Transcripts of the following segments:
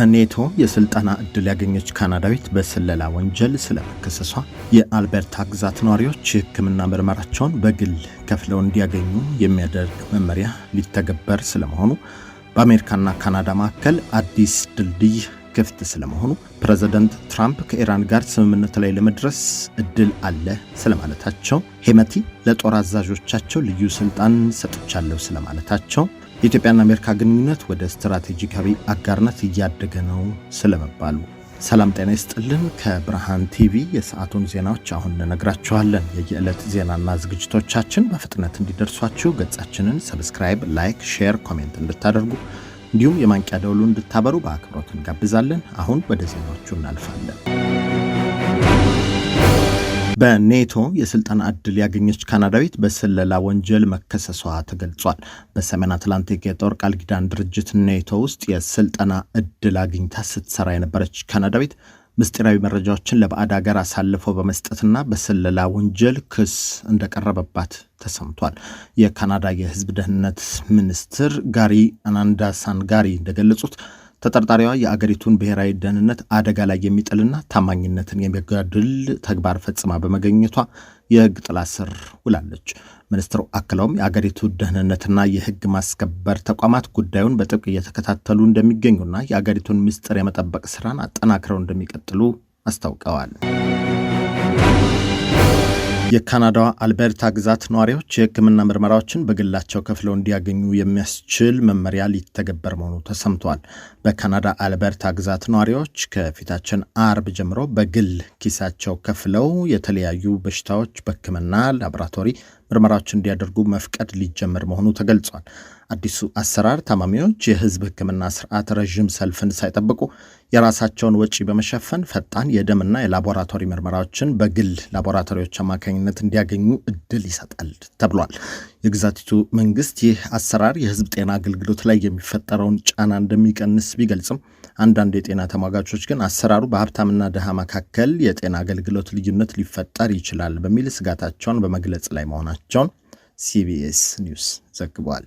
በኔቶ የስልጣና እድል ያገኘች ካናዳዊት በስለላ ወንጀል ስለመከሰሷ፣ የአልበርታ ግዛት ነዋሪዎች የሕክምና ምርመራቸውን በግል ከፍለው እንዲያገኙ የሚያደርግ መመሪያ ሊተገበር ስለመሆኑ፣ በአሜሪካና ካናዳ መካከል አዲስ ድልድይ ክፍት ስለመሆኑ፣ ፕሬዝዳንት ትራምፕ ከኢራን ጋር ስምምነት ላይ ለመድረስ እድል አለ ስለማለታቸው፣ ሄመቲ ለጦር አዛዦቻቸው ልዩ ስልጣን ሰጥቻለሁ ስለማለታቸው፣ የኢትዮጵያና አሜሪካ ግንኙነት ወደ ስትራቴጂካዊ አጋርነት እያደገ ነው ስለመባሉ። ሰላም ጤና ይስጥልን። ከብርሃን ቲቪ የሰዓቱን ዜናዎች አሁን እንነግራችኋለን። የየዕለት ዜናና ዝግጅቶቻችን በፍጥነት እንዲደርሷችሁ ገጻችንን ሰብስክራይብ፣ ላይክ፣ ሼር፣ ኮሜንት እንድታደርጉ እንዲሁም የማንቂያ ደወሉን እንድታበሩ በአክብሮት እንጋብዛለን። አሁን ወደ ዜናዎቹ እናልፋለን። በኔቶ የስልጣና እድል ያገኘች ካናዳዊት በስለላ ወንጀል መከሰሷ ተገልጿል። በሰሜን አትላንቲክ የጦር ቃል ኪዳን ድርጅት ኔቶ ውስጥ የስልጣና እድል አግኝታ ስትሰራ የነበረች ካናዳዊት ምስጢራዊ መረጃዎችን ለባዕድ ሀገር አሳልፈው በመስጠትና በስለላ ወንጀል ክስ እንደቀረበባት ተሰምቷል። የካናዳ የሕዝብ ደህንነት ሚኒስትር ጋሪ አናንዳሳንጋሪ እንደገለጹት ተጠርጣሪዋ የአገሪቱን ብሔራዊ ደህንነት አደጋ ላይ የሚጥልና ታማኝነትን የሚያጓድል ተግባር ፈጽማ በመገኘቷ የሕግ ጥላ ስር ውላለች። ሚኒስትሩ አክለውም የአገሪቱ ደህንነትና የሕግ ማስከበር ተቋማት ጉዳዩን በጥብቅ እየተከታተሉ እንደሚገኙና የአገሪቱን ምስጢር የመጠበቅ ስራን አጠናክረው እንደሚቀጥሉ አስታውቀዋል። የካናዳዋ አልበርታ ግዛት ነዋሪዎች የሕክምና ምርመራዎችን በግላቸው ከፍለው እንዲያገኙ የሚያስችል መመሪያ ሊተገበር መሆኑ ተሰምቷል። በካናዳ አልበርታ ግዛት ነዋሪዎች ከፊታችን አርብ ጀምሮ በግል ኪሳቸው ከፍለው የተለያዩ በሽታዎች በሕክምና ላቦራቶሪ ምርመራዎች እንዲያደርጉ መፍቀድ ሊጀመር መሆኑ ተገልጿል። አዲሱ አሰራር ታማሚዎች የሕዝብ ሕክምና ስርዓት ረዥም ሰልፍን ሳይጠብቁ የራሳቸውን ወጪ በመሸፈን ፈጣን የደምና የላቦራቶሪ ምርመራዎችን በግል ላቦራቶሪዎች አማካኝነት እንዲያገኙ እድል ይሰጣል ተብሏል። የግዛቲቱ መንግስት ይህ አሰራር የሕዝብ ጤና አገልግሎት ላይ የሚፈጠረውን ጫና እንደሚቀንስ ቢገልጽም አንዳንድ የጤና ተሟጋቾች ግን አሰራሩ በሀብታምና ድሃ መካከል የጤና አገልግሎት ልዩነት ሊፈጠር ይችላል በሚል ስጋታቸውን በመግለጽ ላይ መሆናቸውን ሲቢኤስ ኒውስ ዘግቧል።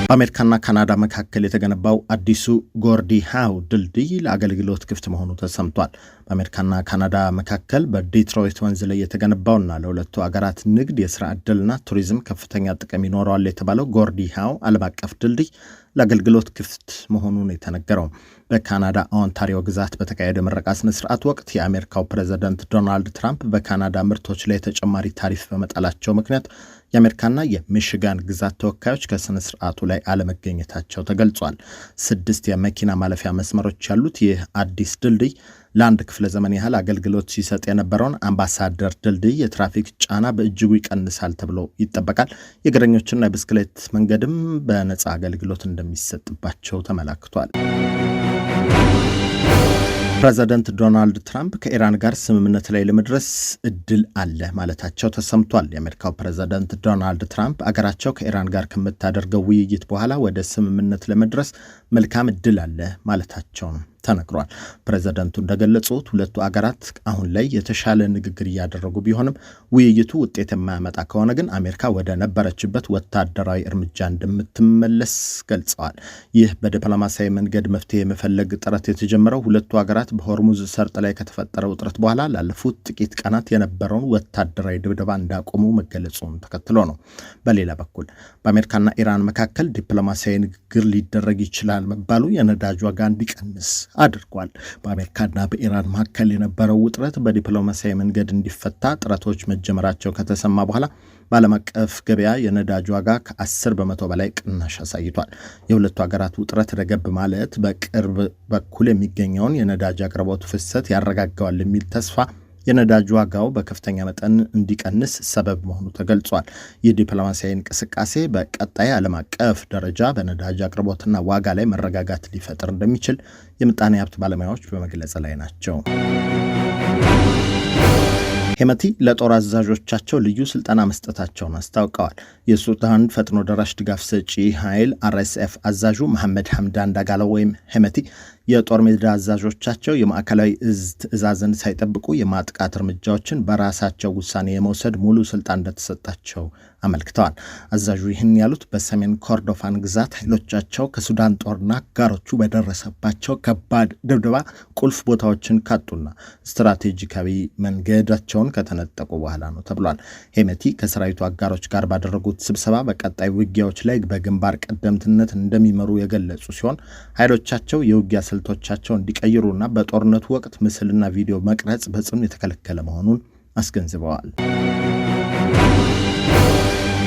በአሜሪካና ካናዳ መካከል የተገነባው አዲሱ ጎርዲ ሃው ድልድይ ለአገልግሎት ክፍት መሆኑ ተሰምቷል። በአሜሪካና ካናዳ መካከል በዲትሮይት ወንዝ ላይ የተገነባውና ለሁለቱ አገራት ንግድ፣ የስራ ዕድልና ቱሪዝም ከፍተኛ ጥቅም ይኖረዋል የተባለው ጎርዲ ሃው ዓለም አቀፍ ድልድይ ለአገልግሎት ክፍት መሆኑን የተነገረው በካናዳ ኦንታሪዮ ግዛት በተካሄደ ምረቃ ስነ ስርዓት ወቅት የአሜሪካው ፕሬዝዳንት ዶናልድ ትራምፕ በካናዳ ምርቶች ላይ ተጨማሪ ታሪፍ በመጣላቸው ምክንያት የአሜሪካና የሚሽጋን ግዛት ተወካዮች ከስነ ስርዓቱ ላይ አለመገኘታቸው ተገልጿል። 6 የመኪና ማለፊያ መስመሮች ያሉት ይህ አዲስ ድልድይ ለአንድ ክፍለ ዘመን ያህል አገልግሎት ሲሰጥ የነበረውን አምባሳደር ድልድይ የትራፊክ ጫና በእጅጉ ይቀንሳል ተብሎ ይጠበቃል። የእግረኞችና የብስክሌት መንገድም በነፃ አገልግሎት እንደሚሰጥባቸው ተመላክቷል። ፕሬዝዳንት ዶናልድ ትራምፕ ከኢራን ጋር ስምምነት ላይ ለመድረስ እድል አለ ማለታቸው ተሰምቷል። የአሜሪካው ፕሬዝዳንት ዶናልድ ትራምፕ አገራቸው ከኢራን ጋር ከምታደርገው ውይይት በኋላ ወደ ስምምነት ለመድረስ መልካም እድል አለ ማለታቸው ተነግሯል። ፕሬዝዳንቱ እንደገለጹት ሁለቱ አገራት አሁን ላይ የተሻለ ንግግር እያደረጉ ቢሆንም ውይይቱ ውጤት የማያመጣ ከሆነ ግን አሜሪካ ወደ ነበረችበት ወታደራዊ እርምጃ እንደምትመለስ ገልጸዋል። ይህ በዲፕሎማሲያዊ መንገድ መፍትሄ የመፈለግ ጥረት የተጀመረው ሁለቱ አገራት በሆርሙዝ ሰርጥ ላይ ከተፈጠረው ውጥረት በኋላ ላለፉት ጥቂት ቀናት የነበረውን ወታደራዊ ድብደባ እንዳቆሙ መገለጹን ተከትሎ ነው። በሌላ በኩል በአሜሪካና ኢራን መካከል ዲፕሎማሲያዊ ንግግር ሊደረግ ይችላል መባሉ የነዳጅ ዋጋ እንዲቀንስ አድርጓል። በአሜሪካና በኢራን መካከል የነበረው ውጥረት በዲፕሎማሲያዊ መንገድ እንዲፈታ ጥረቶች መጀመራቸው ከተሰማ በኋላ በዓለም አቀፍ ገበያ የነዳጅ ዋጋ ከ10 በመቶ በላይ ቅናሽ አሳይቷል። የሁለቱ ሀገራት ውጥረት ረገብ ማለት በቅርብ በኩል የሚገኘውን የነዳጅ አቅርቦት ፍሰት ያረጋጋዋል የሚል ተስፋ የነዳጅ ዋጋው በከፍተኛ መጠን እንዲቀንስ ሰበብ መሆኑ ተገልጿል። ይህ ዲፕሎማሲያዊ እንቅስቃሴ በቀጣይ ዓለም አቀፍ ደረጃ በነዳጅ አቅርቦትና ዋጋ ላይ መረጋጋት ሊፈጥር እንደሚችል የምጣኔ ሀብት ባለሙያዎች በመግለጽ ላይ ናቸው። ሄመቲ ለጦር አዛዦቻቸው ልዩ ስልጠና መስጠታቸውን አስታውቀዋል። የሱዳን ፈጥኖ ደራሽ ድጋፍ ሰጪ ኃይል RSF አዛዡ መሐመድ ሐምዳን ዳጋሎ ወይም ሄመቲ የጦር ሜዳ አዛዦቻቸው የማዕከላዊ እዝ ትዕዛዝን ሳይጠብቁ የማጥቃት እርምጃዎችን በራሳቸው ውሳኔ የመውሰድ ሙሉ ስልጣን እንደተሰጣቸው አመልክተዋል። አዛዡ ይህን ያሉት በሰሜን ኮርዶፋን ግዛት ኃይሎቻቸው ከሱዳን ጦርና አጋሮቹ በደረሰባቸው ከባድ ድብደባ ቁልፍ ቦታዎችን ካጡና ስትራቴጂካዊ መንገዳቸውን ከተነጠቁ በኋላ ነው ተብሏል። ሄመቲ ከሰራዊቱ አጋሮች ጋር ባደረጉት ስብሰባ በቀጣይ ውጊያዎች ላይ በግንባር ቀደምትነት እንደሚመሩ የገለጹ ሲሆን ኃይሎቻቸው የውጊያ ስልቶቻቸው እንዲቀይሩና በጦርነቱ ወቅት ምስልና ቪዲዮ መቅረጽ በጽኑ የተከለከለ መሆኑን አስገንዝበዋል።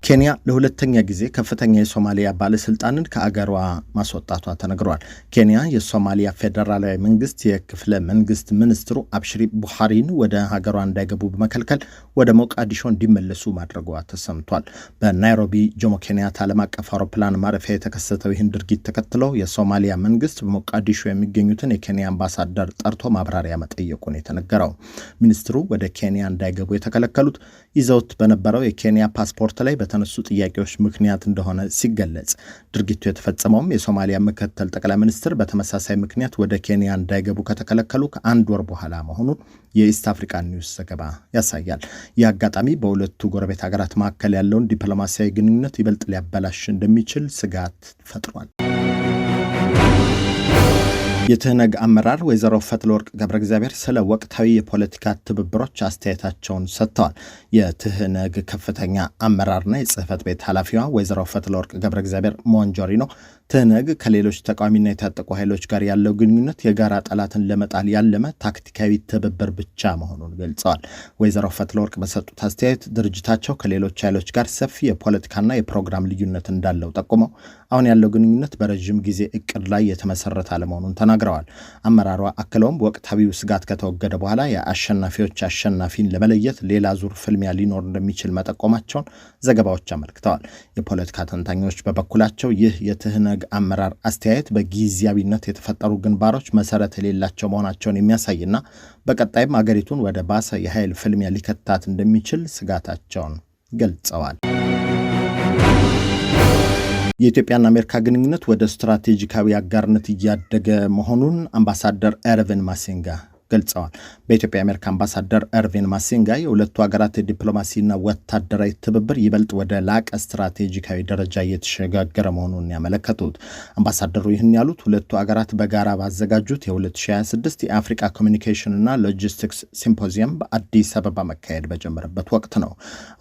ኬንያ ለሁለተኛ ጊዜ ከፍተኛ የሶማሊያ ባለስልጣንን ከአገሯ ማስወጣቷ ተነግሯል። ኬንያ የሶማሊያ ፌደራላዊ መንግስት የክፍለ መንግስት ሚኒስትሩ አብሽሪ ቡኻሪን ወደ ሀገሯ እንዳይገቡ በመከልከል ወደ ሞቃዲሾ እንዲመለሱ ማድረጓ ተሰምቷል። በናይሮቢ ጆሞ ኬንያታ ዓለም አቀፍ አውሮፕላን ማረፊያ የተከሰተው ይህን ድርጊት ተከትሎ የሶማሊያ መንግስት በሞቃዲሾ የሚገኙትን የኬንያ አምባሳደር ጠርቶ ማብራሪያ መጠየቁን የተነገረው ሚኒስትሩ ወደ ኬንያ እንዳይገቡ የተከለከሉት ይዘውት በነበረው የኬንያ ፓስፖርት ላይ በተነሱ ጥያቄዎች ምክንያት እንደሆነ ሲገለጽ ድርጊቱ የተፈጸመውም የሶማሊያ ምክትል ጠቅላይ ሚኒስትር በተመሳሳይ ምክንያት ወደ ኬንያ እንዳይገቡ ከተከለከሉ ከአንድ ወር በኋላ መሆኑን የኢስት አፍሪካ ኒውስ ዘገባ ያሳያል። ይህ አጋጣሚ በሁለቱ ጎረቤት ሀገራት መካከል ያለውን ዲፕሎማሲያዊ ግንኙነት ይበልጥ ሊያበላሽ እንደሚችል ስጋት ፈጥሯል። የትህነግ አመራር ወይዘሮ ፈትለወርቅ ገብረ እግዚአብሔር ስለ ወቅታዊ የፖለቲካ ትብብሮች አስተያየታቸውን ሰጥተዋል። የትህነግ ከፍተኛ አመራርና የጽህፈት ቤት ኃላፊዋ ወይዘሮ ፈትለወርቅ ገብረ እግዚአብሔር ሞንጆሪኖ ትህነግ ከሌሎች ተቃዋሚና የታጠቁ ኃይሎች ጋር ያለው ግንኙነት የጋራ ጠላትን ለመጣል ያለመ ታክቲካዊ ትብብር ብቻ መሆኑን ገልጸዋል። ወይዘሮ ፈትለወርቅ በሰጡት አስተያየት ድርጅታቸው ከሌሎች ኃይሎች ጋር ሰፊ የፖለቲካና የፕሮግራም ልዩነት እንዳለው ጠቁመው አሁን ያለው ግንኙነት በረጅም ጊዜ እቅድ ላይ የተመሰረተ አለመሆኑን ተናግረዋል። አመራሯ አክለውም ወቅታዊው ስጋት ከተወገደ በኋላ የአሸናፊዎች አሸናፊን ለመለየት ሌላ ዙር ፍልሚያ ሊኖር እንደሚችል መጠቆማቸውን ዘገባዎች አመልክተዋል። የፖለቲካ ተንታኞች በበኩላቸው ይህ የትህነግ አመራር አስተያየት በጊዜያዊነት የተፈጠሩ ግንባሮች መሰረት የሌላቸው መሆናቸውን የሚያሳይና በቀጣይም አገሪቱን ወደ ባሰ የኃይል ፍልሚያ ሊከታት እንደሚችል ስጋታቸውን ገልጸዋል። የኢትዮጵያና አሜሪካ ግንኙነት ወደ ስትራቴጂካዊ አጋርነት እያደገ መሆኑን አምባሳደር ኤርቪን ማሲንጋ ገልጸዋል። በኢትዮጵያ የአሜሪካ አምባሳደር ኤርቪን ማሲንጋ የሁለቱ ሀገራት ዲፕሎማሲና ወታደራዊ ትብብር ይበልጥ ወደ ላቀ ስትራቴጂካዊ ደረጃ እየተሸጋገረ መሆኑን ያመለከቱት አምባሳደሩ ይህን ያሉት ሁለቱ ሀገራት በጋራ ባዘጋጁት የ2026 የአፍሪካ ኮሚኒኬሽን እና ሎጂስቲክስ ሲምፖዚየም በአዲስ አበባ መካሄድ በጀመረበት ወቅት ነው።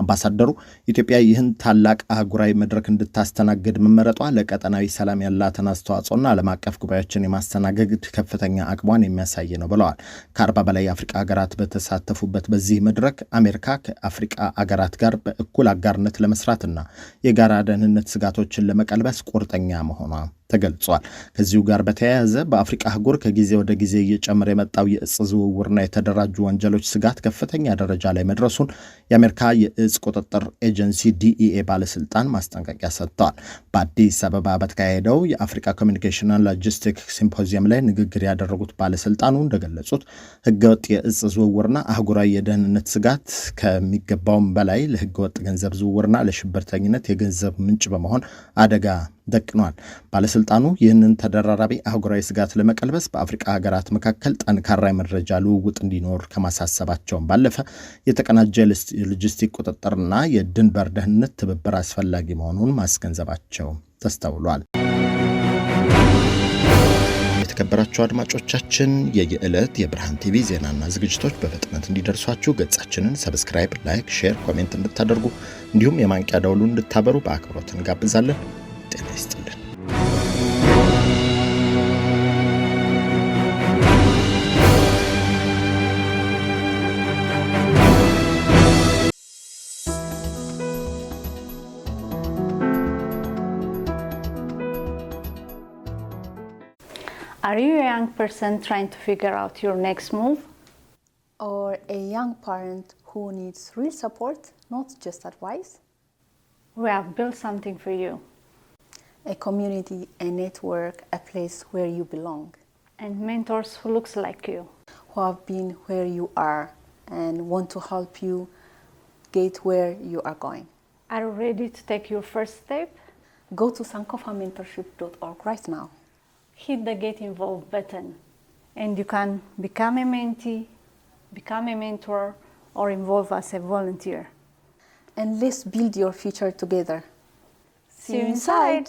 አምባሳደሩ ኢትዮጵያ ይህን ታላቅ አህጉራዊ መድረክ እንድታስተናግድ መመረጧ ለቀጠናዊ ሰላም ያላትን አስተዋጽኦና ዓለም አቀፍ ጉባኤዎችን የማስተናገድ ከፍተኛ አቅሟን የሚያሳይ ነው ብለዋል። ከ40 በላይ የአፍሪካ ሀገራት በተሳተፉበት በዚህ መድረክ አሜሪካ ከአፍሪካ ሀገራት ጋር በእኩል አጋርነት ለመስራትና የጋራ ደህንነት ስጋቶችን ለመቀልበስ ቁርጠኛ መሆኗ ተገልጿል። ከዚሁ ጋር በተያያዘ በአፍሪካ አህጉር ከጊዜ ወደ ጊዜ እየጨመረ የመጣው የእጽ ዝውውርና የተደራጁ ወንጀሎች ስጋት ከፍተኛ ደረጃ ላይ መድረሱን የአሜሪካ የእጽ ቁጥጥር ኤጀንሲ DEA ባለስልጣን ማስጠንቀቂያ ሰጥተዋል። በአዲስ አበባ በተካሄደው የአፍሪካ ኮሚኒኬሽንና ሎጂስቲክስ ሲምፖዚየም ላይ ንግግር ያደረጉት ባለስልጣኑ እንደገለጹት ህገወጥ የእጽ ዝውውርና አህጉራዊ የደህንነት ስጋት ከሚገባውም በላይ ለህገወጥ ገንዘብ ዝውውርና ለሽብርተኝነት የገንዘብ ምንጭ በመሆን አደጋ ደቅኗል። ባለስልጣኑ ይህንን ተደራራቢ አህጉራዊ ስጋት ለመቀልበስ በአፍሪካ ሀገራት መካከል ጠንካራ የመረጃ ልውውጥ እንዲኖር ከማሳሰባቸውን ባለፈ የተቀናጀ ሎጂስቲክ ቁጥጥርና የድንበር ደህንነት ትብብር አስፈላጊ መሆኑን ማስገንዘባቸው ተስተውሏል። የተከበራችሁ አድማጮቻችን የየዕለት የብርሃን ቲቪ ዜናና ዝግጅቶች በፍጥነት እንዲደርሷችሁ ገጻችንን ሰብስክራይብ፣ ላይክ፣ ሼር፣ ኮሜንት እንድታደርጉ እንዲሁም የማንቂያ ደወሉን እንድታበሩ በአክብሮት እንጋብዛለን። ጤና ይስጥልን። Are you a young person trying to figure out your next move? Or a young parent who needs real support, not just advice? We have built something for you. A community, a network, a place where you belong. And mentors who looks like you. Who have been where you are and want to help you get where you are going. Are you ready to take your first step? Go to sankofamentorship.org right now. Hit the Get Involved button and you can become a mentee, become a mentor, or involve as a volunteer. And let's build your future together. See you inside!